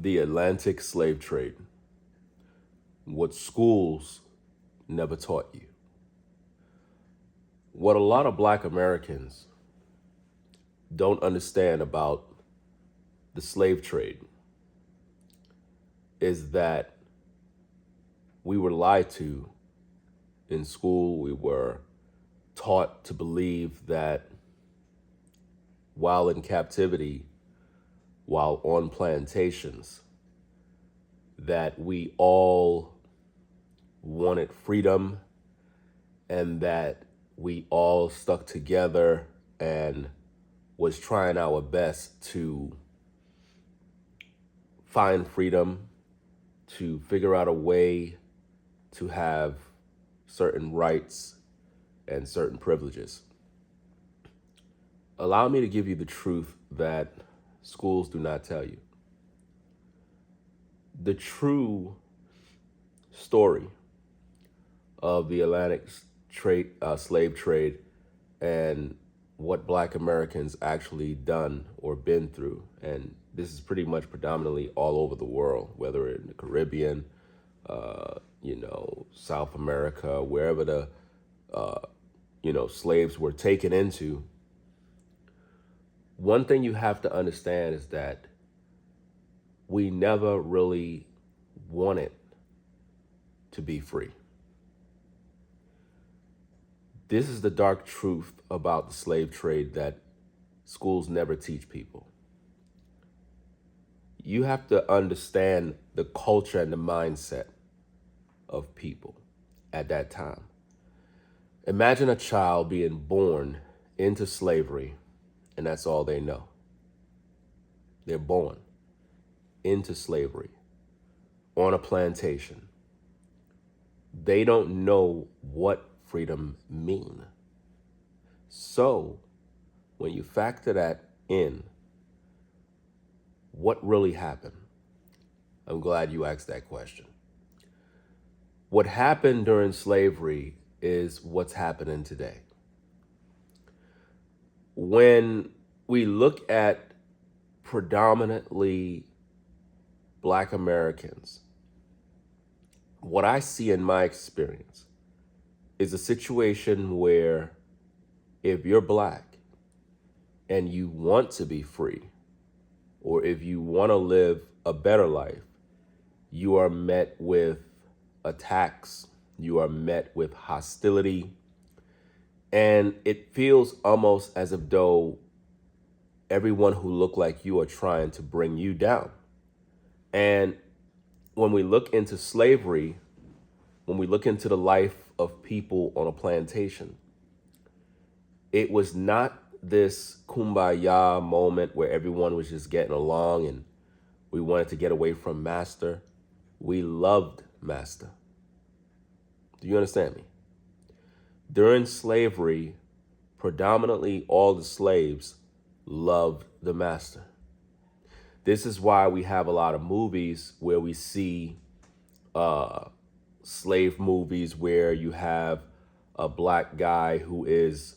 The Atlantic slave trade. What schools never taught you. What a lot of Black Americans don't understand about the slave trade is that we were lied to in school. We were taught to believe that while in captivity, while on plantations, that we all wanted freedom and that we all stuck together and was trying our best to find freedom, to figure out a way to have certain rights and certain privileges. Allow me to give you the truth that schools do not tell you. The true story of the Atlantic slave trade and what Black Americans actually done or been through. And this is pretty much predominantly all over the world, whether in the Caribbean, South America, wherever the, slaves were taken into. One thing you have to understand is that we never really wanted to be free. This is the dark truth about the slave trade that schools never teach people. You have to understand the culture and the mindset of people at that time. Imagine a child being born into slavery, and that's all they know. They're born into slavery on a plantation. They don't know what freedom mean. So when you factor that in, what really happened? I'm glad you asked that question. What happened during slavery is what's happening today. When we look at predominantly Black Americans, what I see in my experience is a situation where if you're Black and you want to be free, or if you want to live a better life, you are met with attacks, you are met with hostility, and it feels almost as if though everyone who look like you are trying to bring you down. And when we look into slavery, when we look into the life of people on a plantation, it was not this kumbaya moment where everyone was just getting along and we wanted to get away from master. We loved master. Do you understand me? During slavery, predominantly all the slaves loved the master. This is why we have a lot of movies where we see slave movies where you have a Black guy who is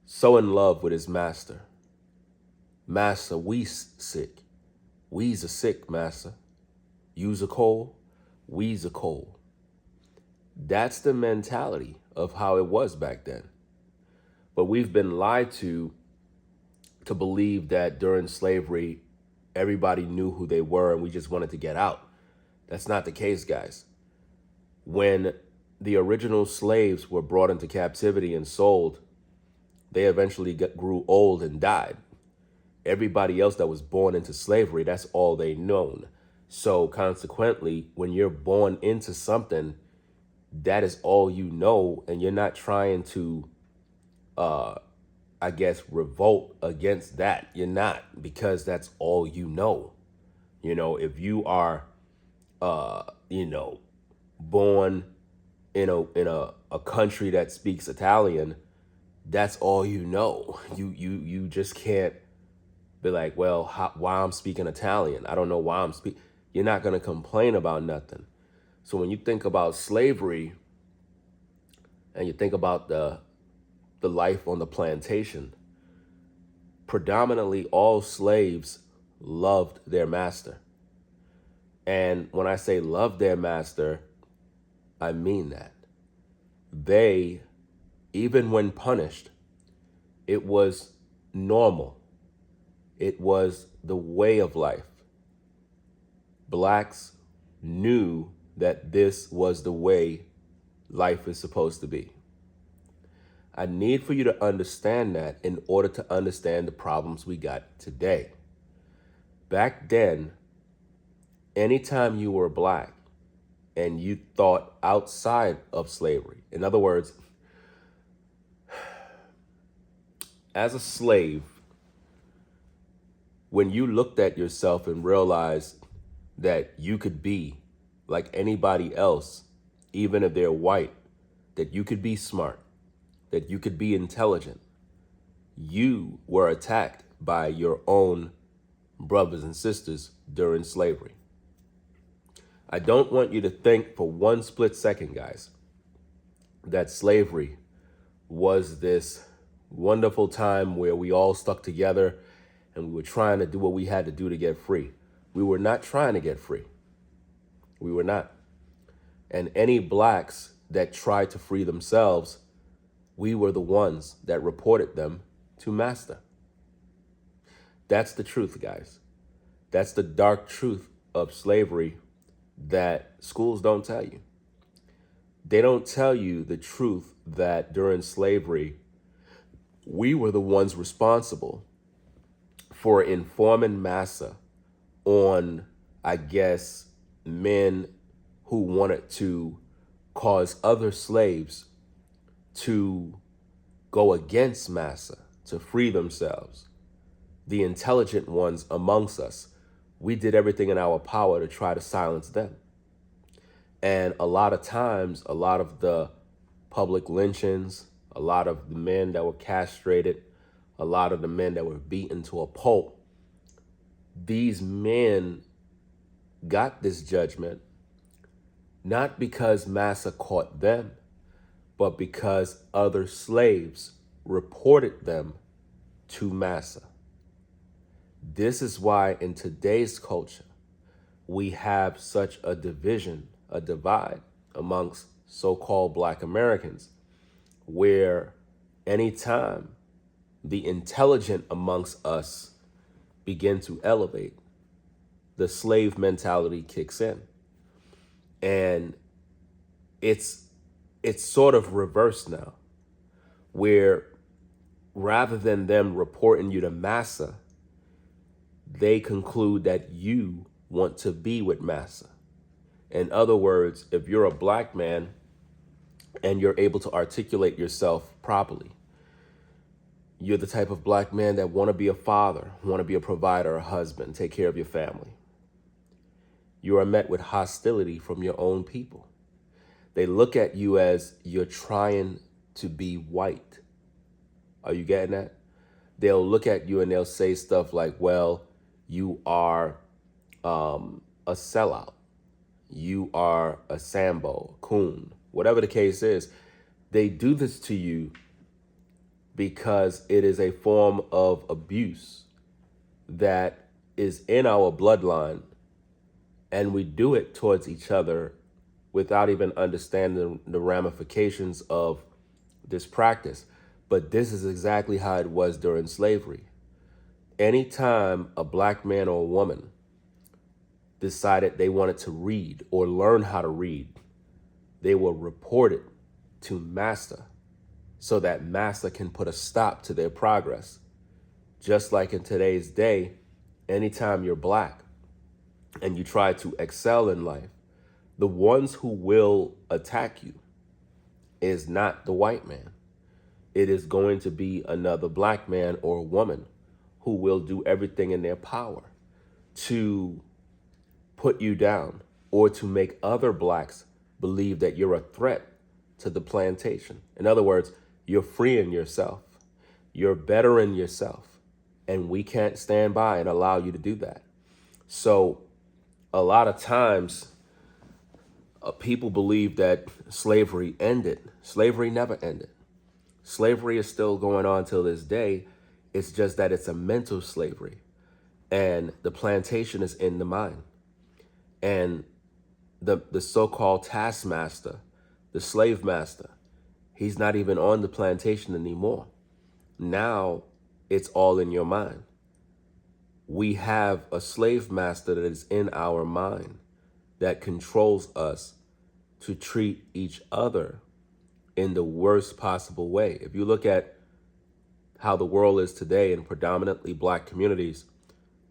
so in love with his master. Master, we sick. We's a sick, master. You's a cold. We's a cold. That's the mentality of how it was back then. But we've been lied to believe that during slavery, everybody knew who they were and we just wanted to get out. That's not the case, guys. When the original slaves were brought into captivity and sold, they eventually grew old and died. Everybody else that was born into slavery, that's all they known. So consequently, when you're born into something, that is all you know, and you're not trying to, revolt against that. You're not, because that's all you know. If you are, born in a country that speaks Italian, that's all you know. You just can't be like, well, why I'm speaking Italian? I don't know why I'm speaking. You're not going to complain about nothing. So when you think about slavery and you think about the life on the plantation, predominantly all slaves loved their master. And when I say love their master, I mean that. They, even when punished, it was normal. It was the way of life. Blacks knew that this was the way life is supposed to be. I need for you to understand that in order to understand the problems we got today. Back then, anytime you were black and you thought outside of slavery, in other words, as a slave, when you looked at yourself and realized that you could be like anybody else, even if they're white, that you could be smart, that you could be intelligent, you were attacked by your own brothers and sisters during slavery. I don't want you to think for one split second, guys, that slavery was this wonderful time where we all stuck together and we were trying to do what we had to do to get free. We were not trying to get free. We were not. And any blacks that tried to free themselves, we were the ones that reported them to master. That's the truth, guys. That's the dark truth of slavery that schools don't tell you. They don't tell you the truth that during slavery, we were the ones responsible for informing massa on, I guess, men who wanted to cause other slaves to go against massa, to free themselves. The intelligent ones amongst us, we did everything in our power to try to silence them. And a lot of times, a lot of the public lynchings, a lot of the men that were castrated, a lot of the men that were beaten to a pulp, these men got this judgment not because massa caught them, but because other slaves reported them to massa. This is why in today's culture, we have such a division, a divide amongst so-called Black Americans, where anytime the intelligent amongst us begin to elevate, the slave mentality kicks in. And it's sort of reversed now, where rather than them reporting you to massa, they conclude that you want to be with massa. In other words, if you're a black man and you're able to articulate yourself properly, you're the type of black man that want to be a father, want to be a provider, a husband, take care of your family. You are met with hostility from your own people. They look at you as you're trying to be white. Are you getting that? They'll look at you and they'll say stuff like, well, you are a sellout. You are a Sambo, coon, whatever the case is. They do this to you because it is a form of abuse that is in our bloodline, and we do it towards each other without even understanding the ramifications of this practice. But this is exactly how it was during slavery. Anytime a black man or a woman decided they wanted to read or learn how to read, they were reported to master so that master can put a stop to their progress. Just like in today's day, anytime you're black and you try to excel in life, the ones who will attack you is not the white man. It is going to be another black man or woman who will do everything in their power to put you down or to make other blacks believe that you're a threat to the plantation. In other words, you're freeing yourself. You're bettering yourself. And we can't stand by and allow you to do that. So a lot of times, people believe that slavery ended. Slavery never ended. Slavery is still going on till this day. It's just that it's a mental slavery. And the plantation is in the mind. And the so-called taskmaster, the slave master, he's not even on the plantation anymore. Now it's all in your mind. We have a slave master that is in our mind that controls us to treat each other in the worst possible way. If you look at how the world is today in predominantly black communities,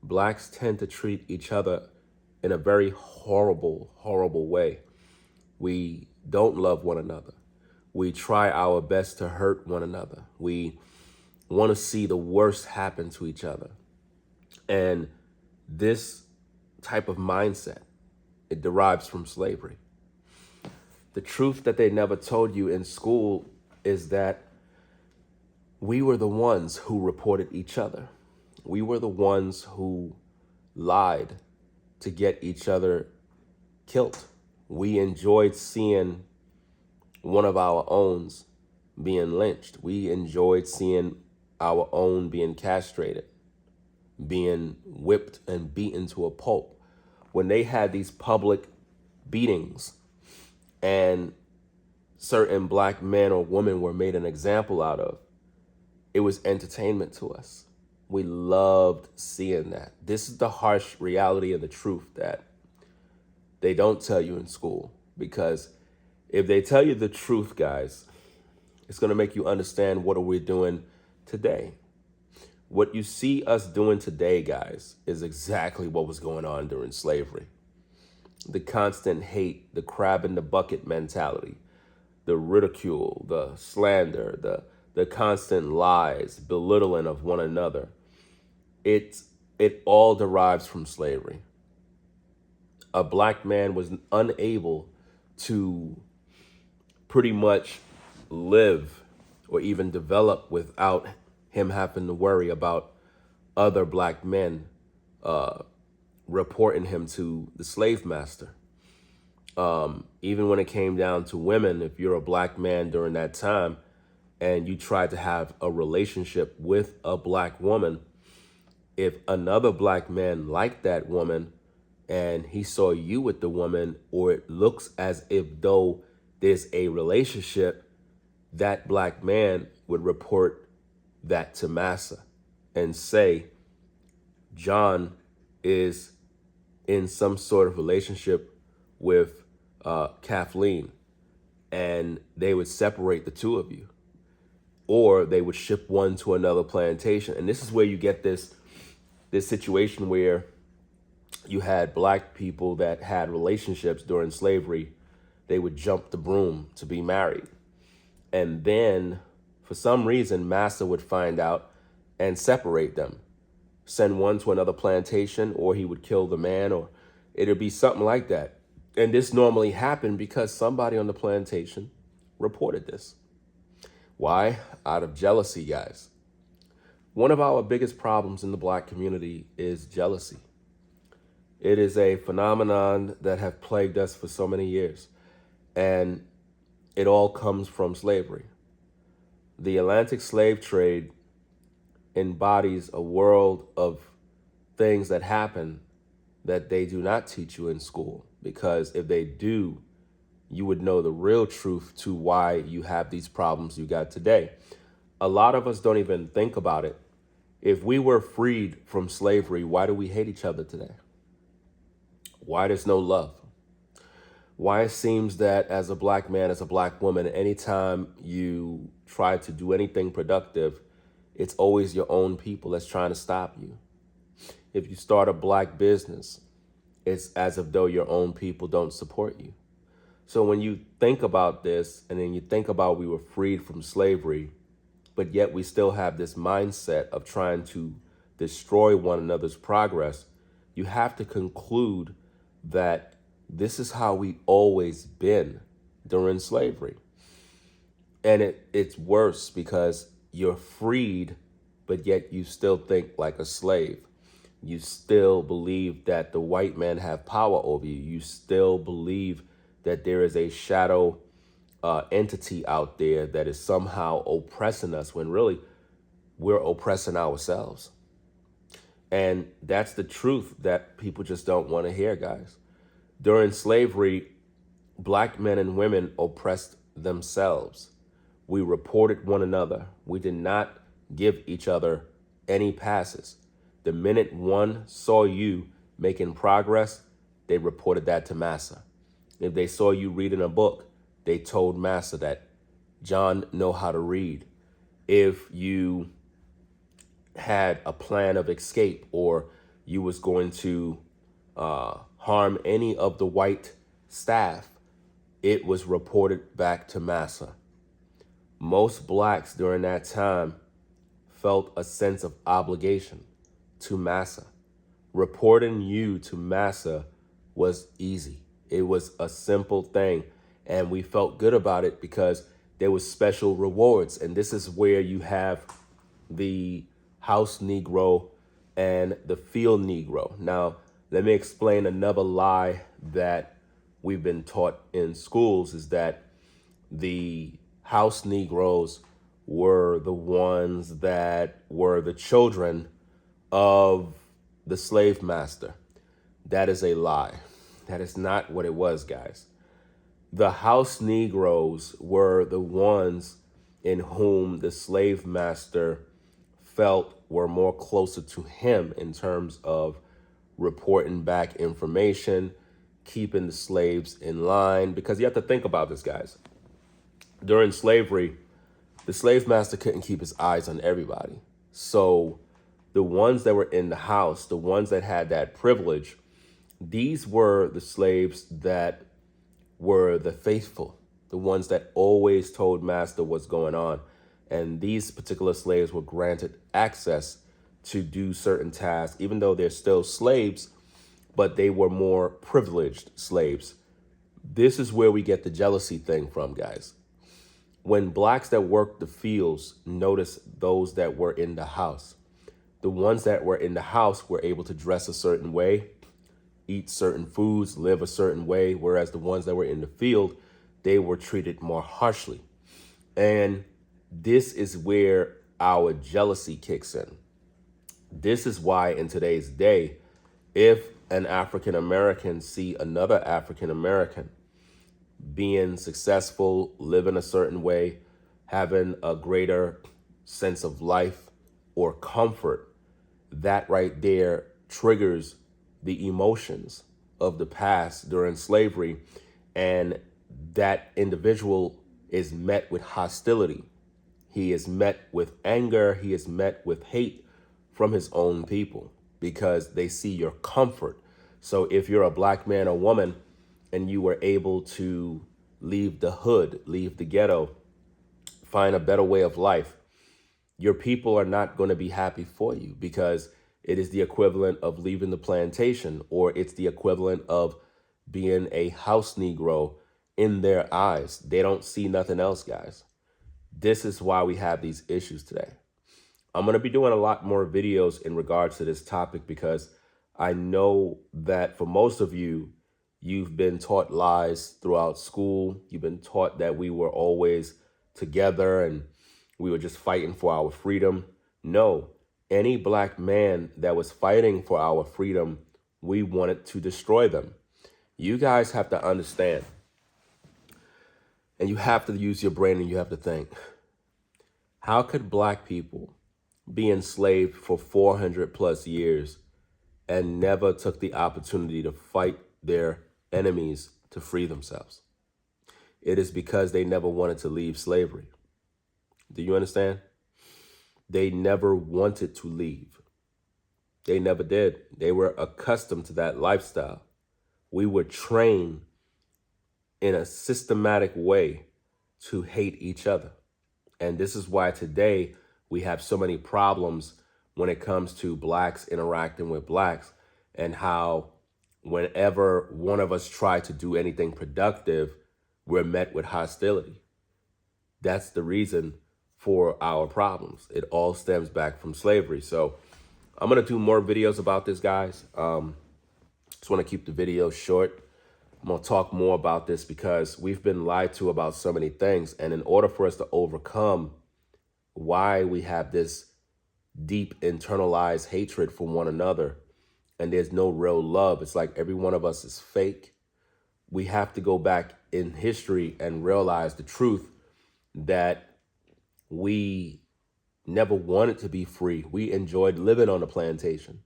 blacks tend to treat each other in a very horrible, horrible way. We don't love one another. We try our best to hurt one another. We want to see the worst happen to each other. And this type of mindset, it derives from slavery. The truth that they never told you in school is that we were the ones who reported each other. We were the ones who lied to get each other killed. We enjoyed seeing one of our owns being lynched. We enjoyed seeing our own being castrated, being whipped and beaten to a pulp. When they had these public beatings and certain black men or women were made an example out of, it was entertainment to us. We loved seeing that. This is the harsh reality and the truth that they don't tell you in school. Because if they tell you the truth, guys, it's going to make you understand what are we doing today. What you see us doing today, guys, is exactly what was going on during slavery. The constant hate, the crab in the bucket mentality, the ridicule, the slander, the constant lies, belittling of one another. It all derives from slavery. A black man was unable to pretty much live or even develop without him having to worry about other black men reporting him to the slave master. Even when it came down to women, if you're a black man during that time and you tried to have a relationship with a black woman, if another black man liked that woman and he saw you with the woman, or it looks as if though there's a relationship, that black man would report that to massa and say, John is in some sort of relationship with Kathleen, and they would separate the two of you, or they would ship one to another plantation. And this is where you get this situation where you had black people that had relationships during slavery. They would jump the broom to be married, and then for some reason massa would find out and separate them, send one to another plantation, or he would kill the man, or it'd be something like that. And this normally happened because somebody on the plantation reported this. Why? Out of jealousy, guys. One of our biggest problems in the black community is jealousy. It is a phenomenon that have plagued us for so many years, and it all comes from slavery. The Atlantic slave trade embodies a world of things that happen that they do not teach you in school, because if they do, you would know the real truth to why you have these problems you got today. A lot of us don't even think about it. If we were freed from slavery, why do we hate each other today? Why there's no love? Why it seems that as a black man, as a black woman, anytime you try to do anything productive, it's always your own people that's trying to stop you. If you start a black business, it's as if though your own people don't support you. So when you think about this, and then you think about we were freed from slavery, but yet we still have this mindset of trying to destroy one another's progress, you have to conclude that this is how we always been during slavery. And it's worse because you're freed, but yet you still think like a slave. You still believe that the white men have power over you. You still believe that there is a shadow entity out there that is somehow oppressing us, when really we're oppressing ourselves. And that's the truth that people just don't want to hear, guys. During slavery, black men and women oppressed themselves. We reported one another. We did not give each other any passes. The minute one saw you making progress, they reported that to massa. If they saw you reading a book, they told massa that John know how to read. If you had a plan of escape or you was going to harm any of the white staff, it was reported back to massa. Most blacks during that time felt a sense of obligation to massa. Reporting you to massa was easy. It was a simple thing, and we felt good about it because there was special rewards. And this is where you have the house Negro and the field Negro. Now, let me explain another lie that we've been taught in schools is that the house Negroes were the ones that were the children of the slave master. That is a lie. That is not what it was, guys. The house Negroes were the ones in whom the slave master felt were more closer to him in terms of reporting back information, keeping the slaves in line. Because you have to think about this, guys. During slavery, the slave master couldn't keep his eyes on everybody. So the ones that were in the house, the ones that had that privilege, these were the slaves that were the faithful, the ones that always told master what's going on. And these particular slaves were granted access to do certain tasks, even though they're still slaves, but they were more privileged slaves. This is where we get the jealousy thing from, guys. When blacks that worked the fields noticed those that were in the house, the ones that were in the house were able to dress a certain way, eat certain foods, live a certain way, whereas the ones that were in the field, they were treated more harshly. And this is where our jealousy kicks in. This is why in today's day, if an African American see another African American being successful, living a certain way, having a greater sense of life or comfort, that right there triggers the emotions of the past during slavery. And that individual is met with hostility. He is met with anger. He is met with hate from his own people because they see your comfort. So if you're a black man or woman and you were able to leave the hood, leave the ghetto, find a better way of life, your people are not going to be happy for you because it is the equivalent of leaving the plantation, or it's the equivalent of being a house Negro in their eyes. They don't see nothing else, guys. This is why we have these issues today. I'm going to be doing a lot more videos in regards to this topic because I know that for most of you, you've been taught lies throughout school. You've been taught that we were always together and we were just fighting for our freedom. No, any black man that was fighting for our freedom, we wanted to destroy them. You guys have to understand, and you have to use your brain and you have to think, how could black people be enslaved for 400 plus years and never took the opportunity to fight their enemies to free themselves? It is because they never wanted to leave slavery. Do you understand? They never wanted to leave. They never did. They were accustomed to that lifestyle. We were trained in a systematic way to hate each other. And this is why today we have so many problems when it comes to blacks interacting with blacks, and how whenever one of us try to do anything productive, we're met with hostility. That's the reason for our problems. It all stems back from slavery. So I'm going to do more videos about this, guys. Just want to keep the video short. I'm going to talk more about this because we've been lied to about so many things. And in order for us to overcome why we have this deep internalized hatred for one another and there's no real love, it's like every one of us is fake. we have to go back in history and realize the truth that we never wanted to be free. We enjoyed living on a plantation.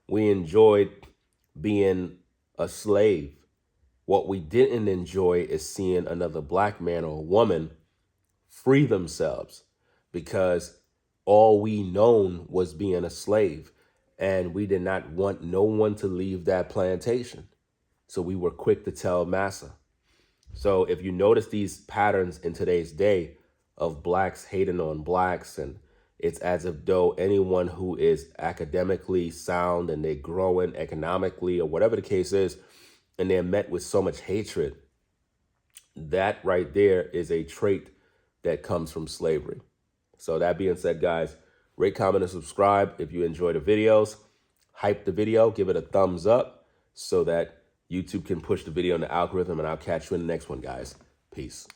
We enjoyed being a slave. What we didn't enjoy is seeing another black man or woman free themselves, because all we known was being a slave, and we did not want no one to leave that plantation. So we were quick to tell massa. So if you notice these patterns in today's day of blacks hating on blacks, and it's as if though anyone who is academically sound and they're growing economically or whatever the case is, and they're met with so much hatred, that right there is a trait that comes from slavery. So that being said, guys, rate, comment, and subscribe if you enjoy the videos. Hype the video, give it a thumbs up so that YouTube can push the video in the algorithm, and I'll catch you in the next one, guys. Peace.